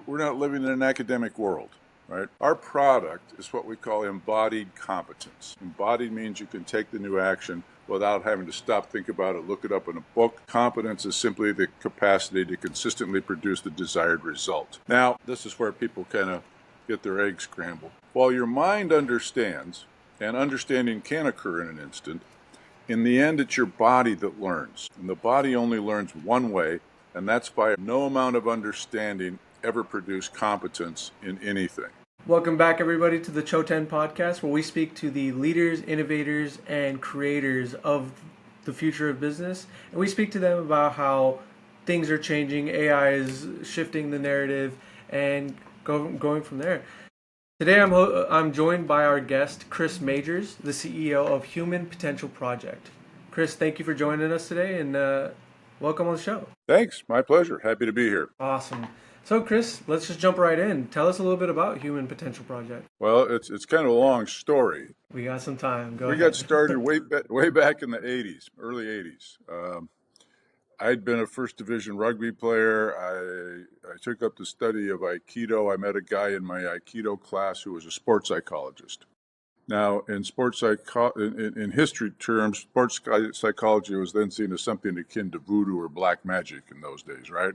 we're not living in an academic world, right? Our product is what we call embodied competence. Embodied means you can take the new action without having to stop, think about it, look it up in a book. Competence is simply the capacity to consistently produce the desired result. Now, this is where people kind of get their eggs scrambled. While your mind understands, and understanding can occur in an instant, in the end, it's your body that learns. And the body only learns one way, and that's by no amount of understanding ever produce competence in anything. Welcome back, everybody, to the Chōten Podcast, where we speak to the leaders, innovators, and creators of the future of business. And we speak to them about how things are changing, AI is shifting the narrative, and going from there. Today, I'm joined by our guest, Chris Majer, the CEO of Human Potential Project. Chris, thank you for joining us today, and welcome on the show. Thanks. My pleasure. Happy to be here. Awesome. So, Chris, let's just jump right in. Tell us a little bit about Human Potential Project. Well, it's kind of a long story. We got some time. Go ahead. We got started way back in the 80s, early 80s. I'd been a first division rugby player. I took up the study of Aikido. I met a guy in my Aikido class who was a sports psychologist. Now, in in history terms, sports psychology was then seen as something akin to voodoo or black magic in those days, right?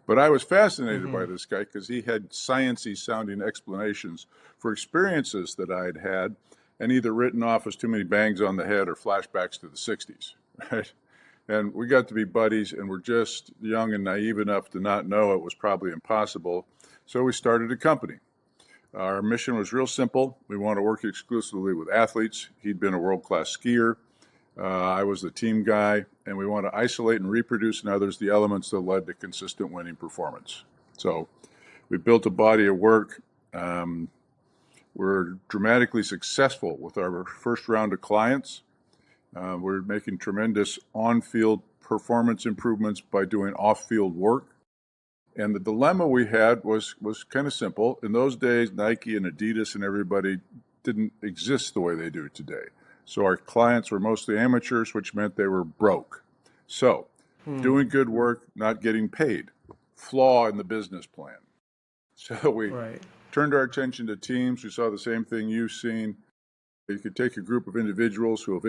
But I was fascinated by this guy because he had sciencey sounding explanations for experiences that I'd had and either written off as too many bangs on the head or flashbacks to the 60s, right? And we got to be buddies, and we're just young and naive enough to not know it was probably impossible. So we started a company. Our mission was real simple. We want to work exclusively with athletes. He'd been a world-class skier. I was the team guy, and we want to isolate and reproduce in others the elements that led to consistent winning performance. So we built a body of work. We're dramatically successful with our first round of clients. We're making tremendous on-field performance improvements by doing off-field work. And the dilemma we had was kind of simple. In those days, Nike and Adidas and everybody didn't exist the way they do today. So our clients were mostly amateurs, which meant they were broke. So doing good work, not getting paid. Flaw in the business plan. So we turned our attention to teams. We saw the same thing you've seen. You could take a group of individuals who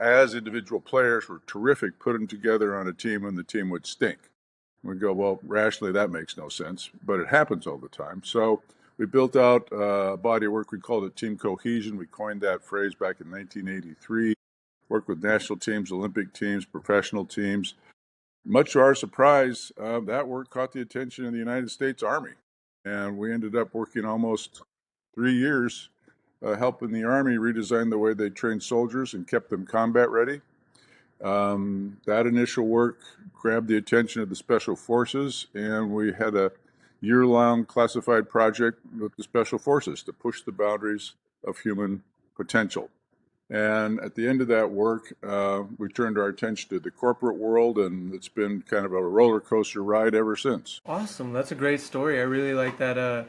as individual players were terrific, put them together on a team, and the team would stink. We go, well, rationally, that makes no sense, but it happens all the time. So we built out a body of work. We called it team cohesion. We coined that phrase back in 1983. Worked with national teams, Olympic teams, professional teams. Much to our surprise, that work caught the attention of the United States Army. And we ended up working almost 3 years helping the Army redesign the way they trained soldiers and kept them combat ready. That initial work grabbed the attention of the Special Forces, and we had a year-long classified project with the Special Forces to push the boundaries of human potential. And at the end of that work, we turned our attention to the corporate world, and it's been kind of a roller coaster ride ever since. Awesome. That's a great story. I really like that,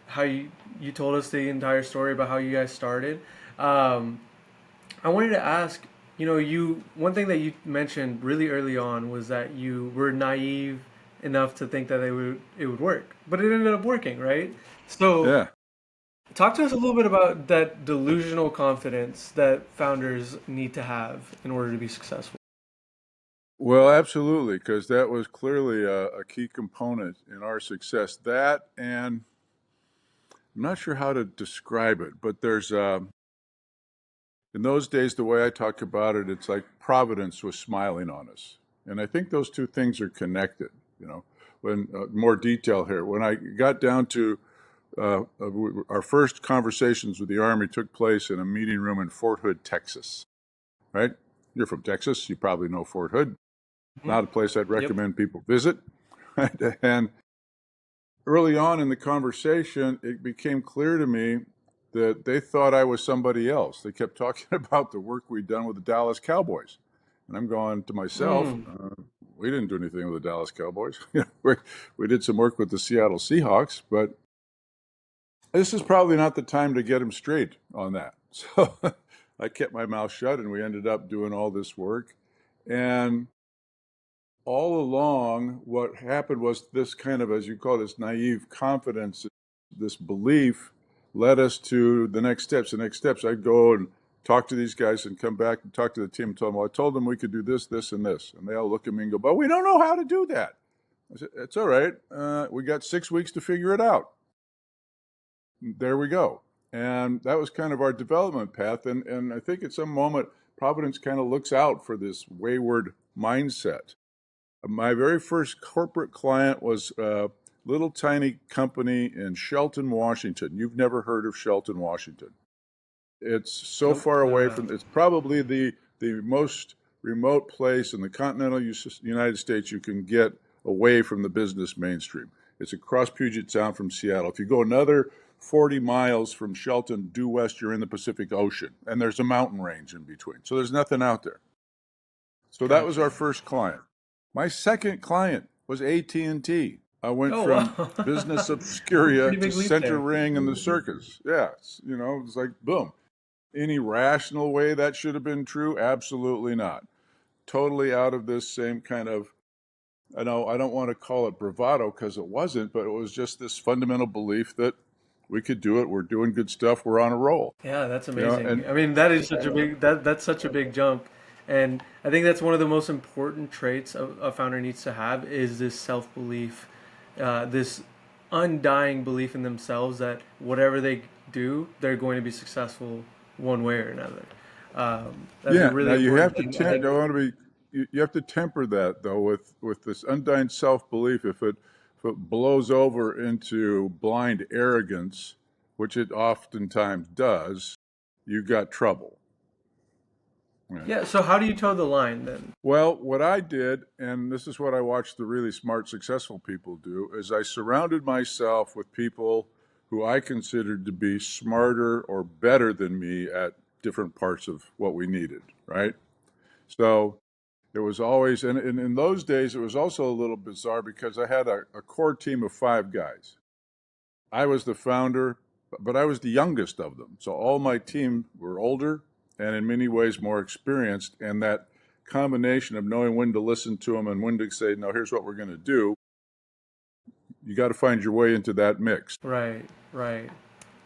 how you told us the entire story about how you guys started. I wanted to ask, one thing that you mentioned really early on was that you were naive enough to think that it would work, but it ended up working, right? So talk to us a little bit about that delusional confidence that founders need to have in order to be successful. Well, absolutely, because that was clearly a key component in our success. That, and I'm not sure how to describe it, but there's in those days, the way I talk about it, it's like Providence was smiling on us. And I think those two things are connected, when more detail here. When I got down to our first conversations with the Army took place in a meeting room in Fort Hood, Texas, right? You're from Texas. You probably know Fort Hood. Not a place I'd recommend people visit. Right? And early on in the conversation, it became clear to me that they thought I was somebody else. They kept talking about the work we'd done with the Dallas Cowboys. And I'm going to myself, we didn't do anything with the Dallas Cowboys. We did some work with the Seattle Seahawks, but this is probably not the time to get them straight on that. So I kept my mouth shut, and we ended up doing all this work. And all along, what happened was this kind of, as you call it, this naive confidence, this belief led us to the next steps. The next steps, I'd go and talk to these guys and come back and talk to the team and tell them, well, I told them we could do this, this, and this. And they all look at me and go, but we don't know how to do that. I said, it's all right. We got 6 weeks to figure it out. There we go. And that was kind of our development path. And I think at some moment, Providence kind of looks out for this wayward mindset. My very first corporate client was a little tiny company in Shelton, Washington. You've never heard of Shelton, Washington. It's so Nope, far never away have. it's probably the most remote place in the continental United States you can get away from the business mainstream. It's across Puget Sound from Seattle. If you go another 40 miles from Shelton due west, you're in the Pacific Ocean, and there's a mountain range in between. So there's nothing out there. So that was Gotcha. our first client. My second client was AT&T. I went Oh from wow. business obscuria Pretty to big leap center there. ring in the circus. Yeah, it's like boom. Any rational way that should have been true? Absolutely not. Totally out of this same kind of, I know I don't want to call it bravado because it wasn't, but it was just this fundamental belief that we could do it. We're doing good stuff. We're on a roll. Yeah, that's And amazing. I mean, that is such a big that's such a big jump, and I think that's one of the most important traits a founder needs to have is this self belief, this undying belief in themselves that whatever they do, they're going to be successful one way or another. That's a yeah, now really you important have to thing. I think. don't want to be you have to temper that though with this undying self-belief. If it blows over into blind arrogance, which it oftentimes does, you got trouble. Yeah. Yeah. So how do you toe the line then? Well, what I did, and this is what I watched the really smart, successful people do, is I surrounded myself with people who I considered to be smarter or better than me at different parts of what we needed, right? So it was always, and in those days, it was also a little bizarre because I had a core team of 5 guys. I was the founder, but I was the youngest of them. So all my team were older and in many ways more experienced. And that combination of knowing when to listen to them and when to say, no, here's what we're going to do, you got to find your way into that mix. Right. Right.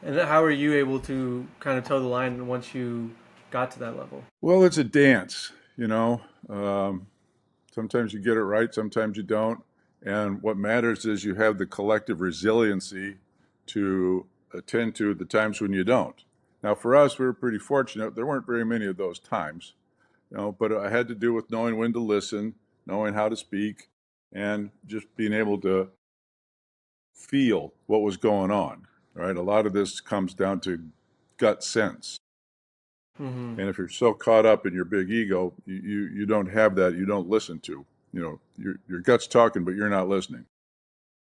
And how are you able to kind of toe the line once you got to that level? Well, it's a dance, you know. Sometimes you get it right, sometimes you don't. And what matters is you have the collective resiliency to attend to the times when you don't. Now, for us, we were pretty fortunate. There weren't very many of those times, but it had to do with knowing when to listen, knowing how to speak, and just being able to feel what was going on. Right? A lot of this comes down to gut sense. Hmm. And if you're so caught up in your big ego, you don't have that. You don't listen to. Your gut's talking, but you're not listening.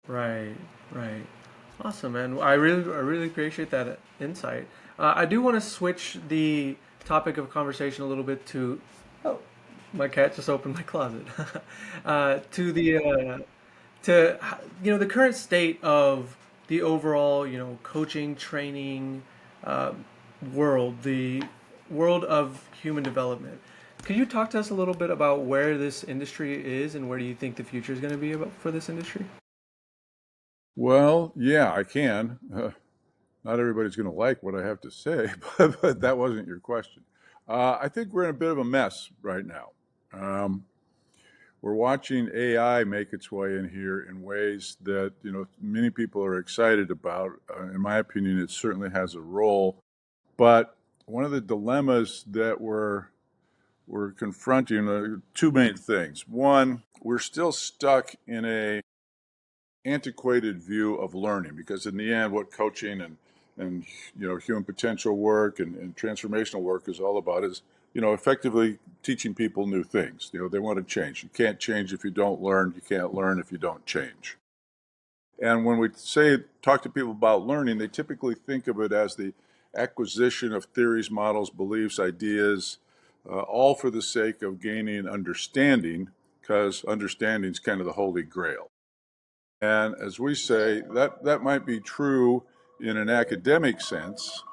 Right, right. Awesome, man. I really appreciate that insight. I do want to switch the topic of conversation a little bit to. Oh, my cat just opened my closet. To the to the current state of the overall coaching training uh, world, the world of human development. Could you talk to us a little bit about where this industry is and where do you think the future is going to be about for this industry? Well, yeah, I can. Not everybody's going to like what I have to say, but that wasn't your question. I think we're in a bit of a mess right now. Um, we're watching AI make its way in here in ways that many people are excited about. In my opinion, it certainly has a role. But one of the dilemmas that we're confronting two main things. One, we're still stuck in a antiquated view of learning because in the end, what coaching and human potential work and transformational work is all about is effectively teaching people new things. They want to change. You can't change if you don't learn. You can't learn if you don't change. And when we talk to people about learning, they typically think of it as the acquisition of theories, models, beliefs, ideas, all for the sake of gaining understanding, because understanding is kind of the holy grail. And as we say, that might be true in an academic sense.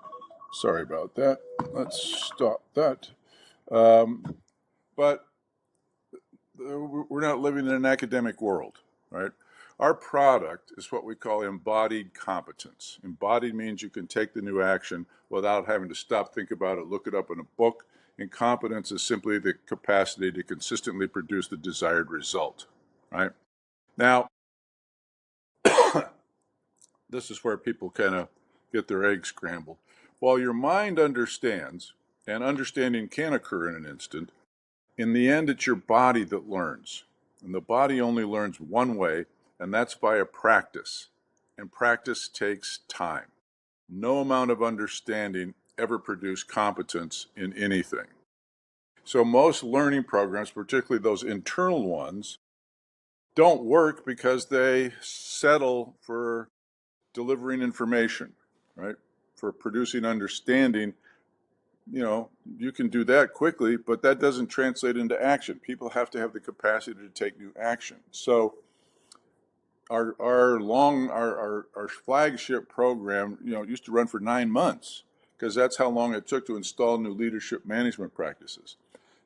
Sorry about that. Let's stop that. Um, but we're not living in an academic world, right? Our product is what we call embodied competence. Embodied means you can take the new action without having to stop, think about it, look it up in a book. And competence is simply the capacity to consistently produce the desired result, right? Now, this is where people kind of get their eggs scrambled. While your mind understands, and understanding can occur in an instant, in the end, it's your body that learns. And the body only learns one way, and that's via practice. And practice takes time. No amount of understanding ever produces competence in anything. So most learning programs, particularly those internal ones, don't work because they settle for delivering information, right? For producing understanding. You can do that quickly, but that doesn't translate into action. People have to have the capacity to take new action. So our flagship program, used to run for 9 months because that's how long it took to install new leadership management practices.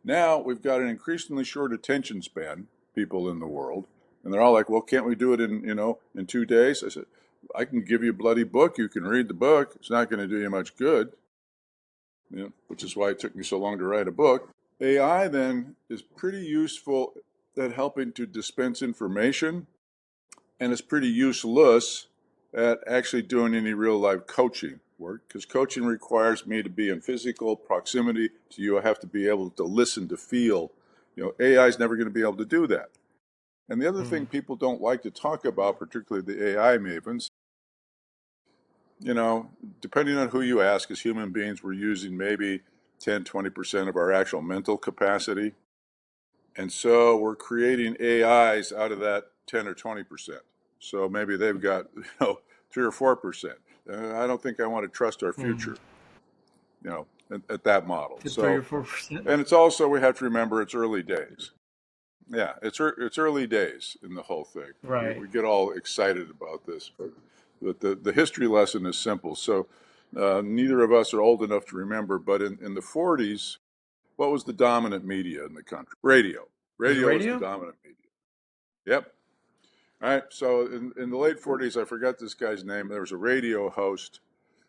Now we've got an increasingly short attention span, people in the world, and they're all like, well, can't we do it in 2 days? I said, I can give you a bloody book. You can read the book. It's not going to do you much good, which is why it took me so long to write a book. AI then is pretty useful at helping to dispense information, and it's pretty useless at actually doing any real life coaching work, because coaching requires me to be in physical proximity to you. I have to be able to listen, to feel. AI is never going to be able to do that. And the other thing people don't like to talk about, particularly the AI mavens, depending on who you ask, as human beings, we're using maybe 10, 20% of our actual mental capacity. And so we're creating AIs out of that 10 or 20%. So maybe they've got, 3 or 4%. I don't think I want to trust our future, at that model. To So 3 or 4%. And it's also, we have to remember, it's early days. Yeah, it's early days in the whole thing. Right. We get all excited about this, but the history lesson is simple. So neither of us are old enough to remember, but in the 40s, what was the dominant media in the country? Radio. Was it Radio was the radio? dominant media. Yep. All right. So in the late 40s, I forgot this guy's name. There was a radio host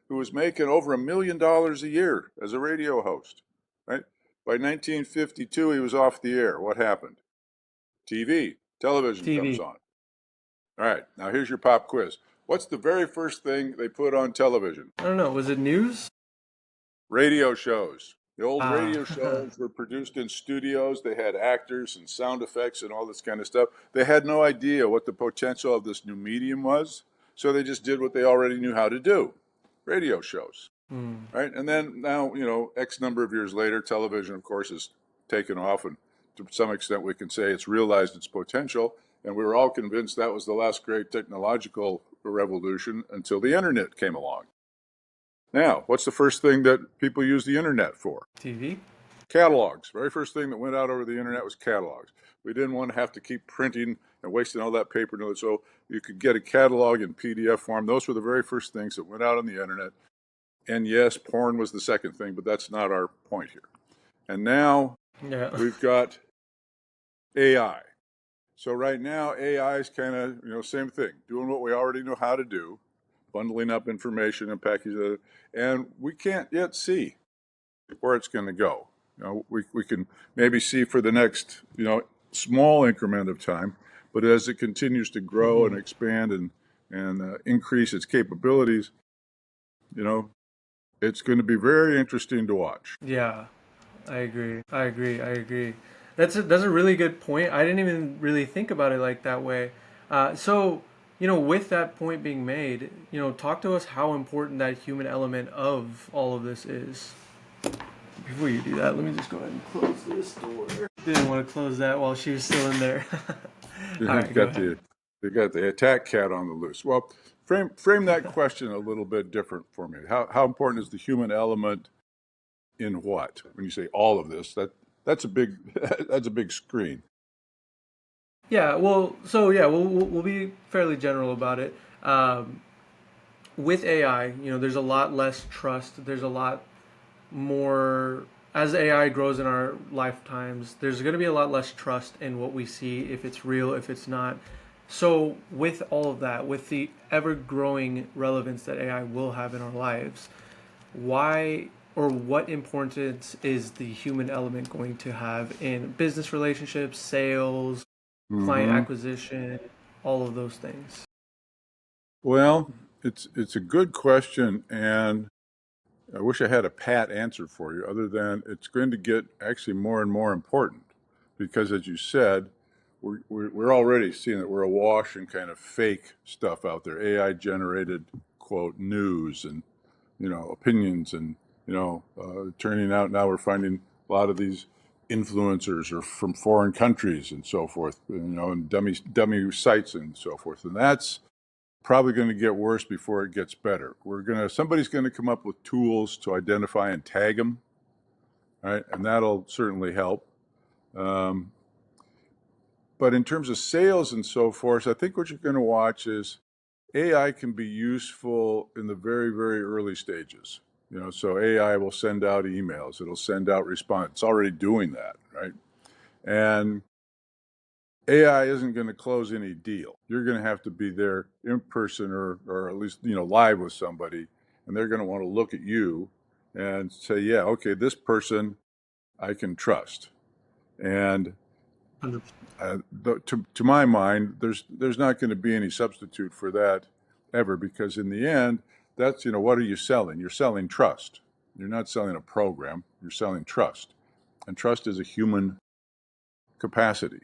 who was making over $1 million a year as a radio host. Right. By 1952, he was off the air. What happened? Television comes TV. on. All right. Now here's your pop quiz. What's the very first thing they put on television? I don't know. Was it news? Radio shows. The old radio Ah. shows were produced in studios. They had actors and sound effects and all this kind of stuff. They had no idea what the potential of this new medium was, so they just did what they already knew how to do. Radio shows. Right? And then now, X number of years later, television, of course, has taken off, and to some extent we can say it's realized its potential, and we were all convinced that was the last great technological revolution until the internet came along. Now, what's the first thing that people use the internet for? TV. Catalogs. Very first thing that went out over the internet was catalogs. We didn't want to have to keep printing and wasting all that paper, so you could get a catalog in PDF form. Those were the very first things that went out on the internet. And yes, porn was the second thing, but that's not our point here. And now we've got AI. So right now, AI is kind of, same thing, doing what we already know how to do, bundling up information and packaging it, and we can't yet see where it's going to go. We can maybe see for the next, small increment of time, but as it continues to grow and expand and increase its capabilities, it's going to be very interesting to watch. Yeah, I agree. That's a really good point. I didn't even really think about it like that way. So, with that point being made, talk to us how important that human element of all of this is. Before you do that, let me just go ahead and close this door. Didn't want to close that while she was still in there. All right, They got the attack cat on the loose. Well, frame that question a little bit different for me. How important is the human element in what? When you say all of this, that's a big that's a big screen. Yeah, well, so yeah, we'll be fairly general about it. With AI, there's a lot less trust. There's a lot more as AI grows in our lifetimes, there's going to be a lot less trust in what we see, if it's real, if it's not. So, with all of that, with the ever growing relevance that AI will have in our lives, why or what importance is the human element going to have in business relationships, sales, client Hmm. acquisition, all of those things? Well, it's a good question, and I wish I had a pat answer for you, other than it's going to get actually more and more important because, as you said, we're already seeing that we're awash in kind of fake stuff out there, AI generated quote news and opinions, and turning out now we're finding a lot of these influencers are from foreign countries and so forth, and dummy sites and so forth, and that's probably going to get worse before it gets better. Somebody's going to come up with tools to identify and tag them, right? And that'll certainly help. Um, but in terms of sales and so forth, I think what you're going to watch is AI can be useful in the very, very early stages. So AI will send out emails, it'll send out response. It's already doing that, right? And AI isn't going to close any deal. You're going to have to be there in person, or at least, live with somebody, and they're going to want to look at you and say, yeah, okay, this person I can trust. And 100%. to my mind, there's not going to be any substitute for that ever, because in the end, that's, what are you selling? You're selling trust. You're not selling a program. You're selling trust, and trust is a human capacity.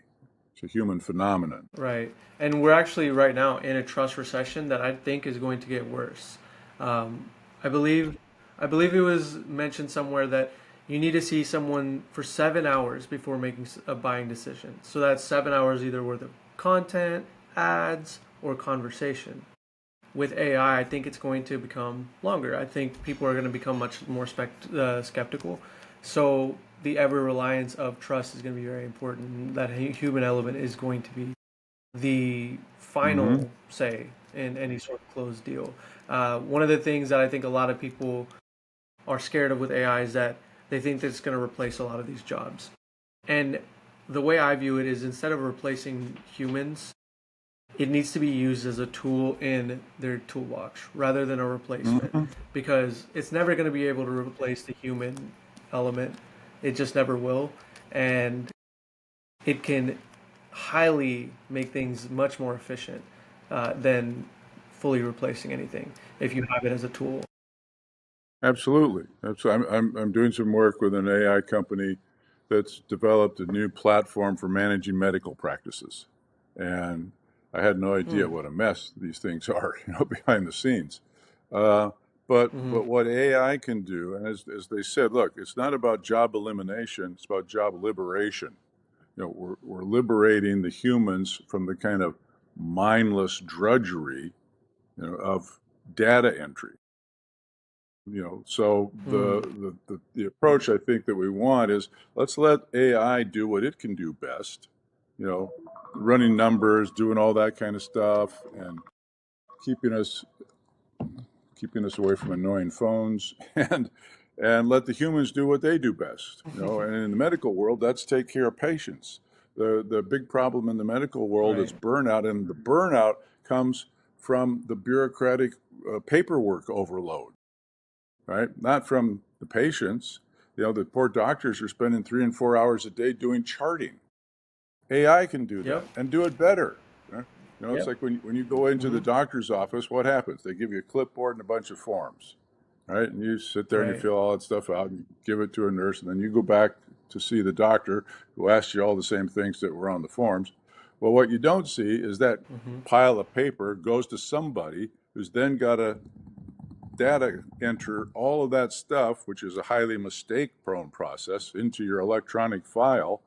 It's a human phenomenon. Right. And we're actually right now in a trust recession that I think is going to get worse. Um, I believe, I believe it was mentioned somewhere that you need to see someone for 7 hours before making a buying decision. So that's 7 hours either worth of content, ads, or conversation. With AI, I think it's going to become longer. I think people are going to become much more skeptical. So the ever reliance of trust is going to be very important. That human element is going to be the Hmm. final say in any sort of closed deal. One of the things that I think a lot of people are scared of with AI is that they think that it's going to replace a lot of these jobs. And the way I view it is, instead of replacing humans, it needs to be used as a tool in their toolbox rather than a replacement, Hmm. because it's never going to be able to replace the human element. It just never will. And it can highly make things much more efficient than fully replacing anything if you have it as a tool. Absolutely. I'm doing some work with an AI company that's developed a new platform for managing medical practices, and I had no idea Mm. what a mess these things are, behind the scenes. Uh, but Hmm. what AI can do, and as they said, look, it's not about job elimination; it's about job liberation. We're liberating the humans from the kind of mindless drudgery, of data entry. So Mm. the approach I think that we want is, let's let AI do what it can do best, you know, running numbers, doing all that kind of stuff, and keeping us keeping us away from annoying phones, and let the humans do what they do best. And in the medical world, that's take care of patients. The big problem in the medical world is Right. burnout, and the burnout comes from the bureaucratic paperwork overload, right? Not from the patients. The poor doctors are spending 3 and 4 hours a day doing charting. AI can do that Yep. and do it better. Right? It's Yep. like when you go into Hmm. the doctor's office, what happens? They give you a clipboard and a bunch of forms, right? And you sit there and you Right. fill all that stuff out and give it to a nurse, and then you go back to see the doctor who asks you all the same things that were on the forms. Well, what you don't see is that Hmm. pile of paper goes to somebody who's then got to data enter all of that stuff, which is a highly mistake prone process, into your electronic file.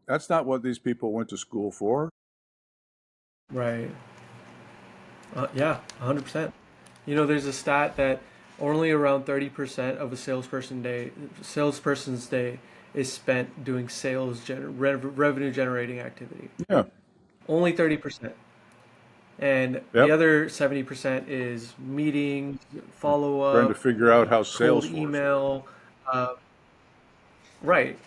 That's not what these people went to school for. Right. Yeah, 100%. There's a stat that only around 30% of a salesperson's day is spent doing revenue generating activity. Yeah. Only 30%. And the Yep. other 70% is meetings, follow Trying to up, figure out how cold Salesforce works. email. Uh, Right.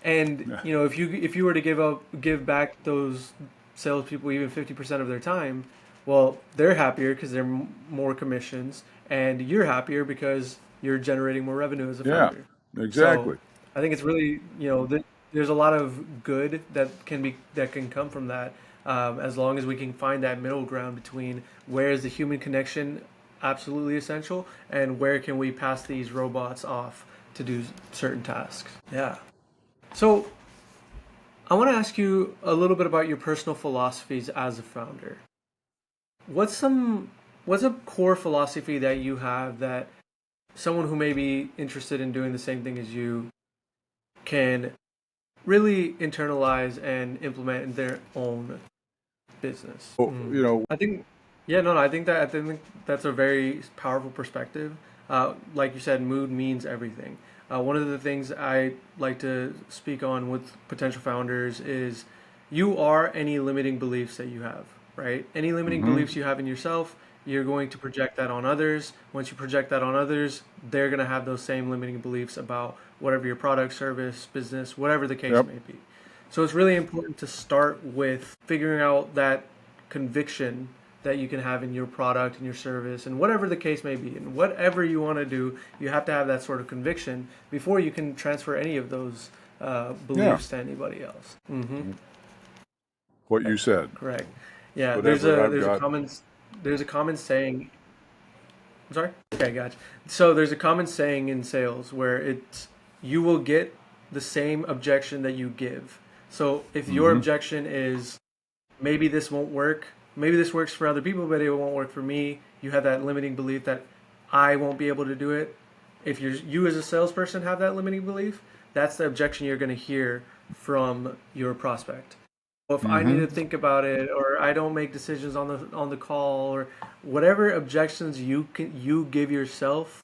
And if you were to give back those salespeople even 50% of their time, well, they're happier because they're more commissions, and you're happier because you're generating more revenue as a Yeah, founder. So exactly. I think it's really, there's a lot of good that can come from that, as long as we can find that middle ground between where is the human connection absolutely essential and where can we pass these robots off to do certain tasks. Yeah. So I want to ask you a little bit about your personal philosophies as a founder. What's some what's a core philosophy that you have that someone who may be interested in doing the same thing as you can really internalize and implement in their own business? Well, I think, yeah, no, no, I think that's a very powerful perspective. Like you said, mood means everything. One of the things I like to speak on with potential founders is you are any limiting beliefs that you have, right? Any limiting hmm beliefs you have in yourself, you're going to project that on others. Once you project that on others, they're going to have those same limiting beliefs about whatever your product, service, business, whatever the case yep, may be. So it's really important to start with figuring out that conviction that you can have in your product and your service and whatever the case may be. And whatever you want to do, you have to have that sort of conviction before you can transfer any of those yeah. beliefs to anybody else. Mm-hmm. What you said. Correct. Yeah, Whatever I've there's a got. common saying. I'm sorry. Okay, gotcha. So there's a common saying in sales where it's you will get the same objection that you give. So if your hmm objection is maybe this won't work, maybe this works for other people, but it won't work for me. You have that limiting belief that I won't be able to do it. If you as a salesperson have that limiting belief, that's the objection you're going to hear from your prospect. Well, if I need to hmm think about it, or I don't make decisions on the call, or whatever objections you give yourself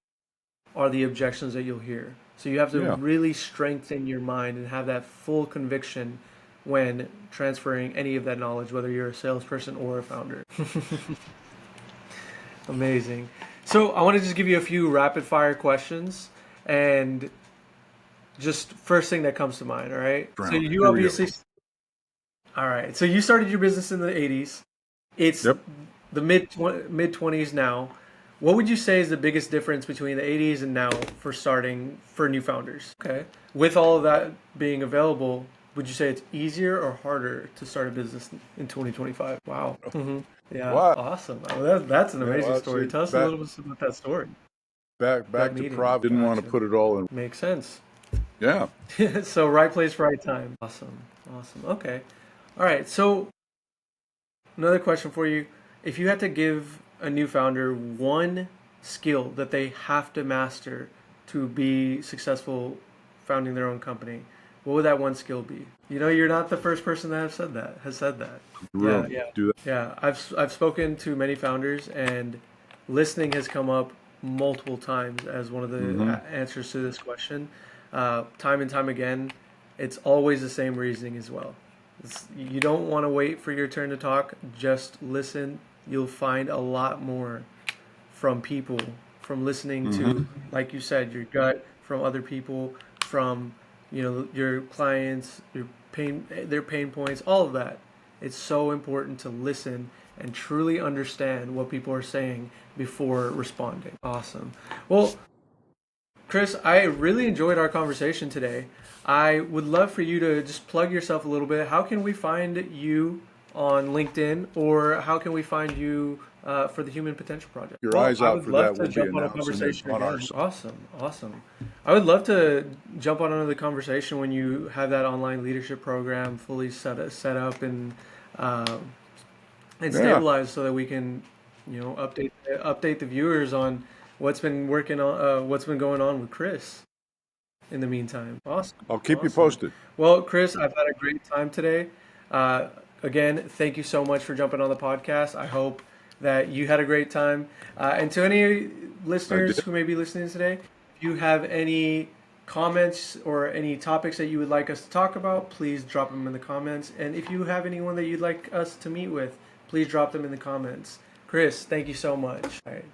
are the objections that you'll hear. So you have to Yeah. really strengthen your mind and have that full conviction when transferring any of that knowledge, whether you're a salesperson or a founder. Amazing. So I want to just give you a few rapid fire questions, and just first thing that comes to mind. All right. So Drown. you Here we go. obviously, all right. So you started your business in the '80s. It's Yep. the mid 20s now. What would you say is the biggest difference between the '80s and now for starting for new founders? Okay. With all of that being available, would you say it's easier or harder to start a business in 2025? Wow. Yeah. What? Awesome. Oh, that's an Yeah. amazing Well, story. see, Tell us a little bit about that story, that back to meeting. Prov. Didn't want to Gotcha. put it all in. Makes sense. Yeah. So right place, right time. Awesome. Awesome. Okay. All right. So another question for you. If you had to give a new founder one skill that they have to master to be successful founding their own company, what would that one skill be? You're not the first person that has said that. Yeah, Really yeah. do that. Yeah. I've spoken to many founders, and listening has come up multiple times as one of the hmm answers to this question. Time and time again, it's always the same reasoning as well. You don't want to wait for your turn to talk. Just listen. You'll find a lot more from people, from listening to, hmm like you said, your gut, from other people, from your clients, their pain points, all of that. It's so important to listen and truly understand what people are saying before responding. Awesome. Well, Chris, I really enjoyed our conversation today. I would love for you to just plug yourself a little bit. How can we find you on LinkedIn, or how can we find you for the Human Potential Project? Your Well, eyes I out would for love that. to We'll be jump on a announcing it conversation on our again. site. Awesome, awesome. I would love to jump on another conversation when you have that online leadership program fully set up uh, and Yeah. stabilized, so that we can, update the viewers on what's been going on with Chris in the meantime. Awesome. I'll keep you Awesome. posted. Well, Chris, I've had a great time today. Uh, Again, thank you so much for jumping on the podcast. I hope that you had a great time. And to any I did. listeners who may be listening today, if you have any comments or any topics that you would like us to talk about, please drop them in the comments. And if you have anyone that you'd like us to meet with, please drop them in the comments. Chris, thank you so much. All right.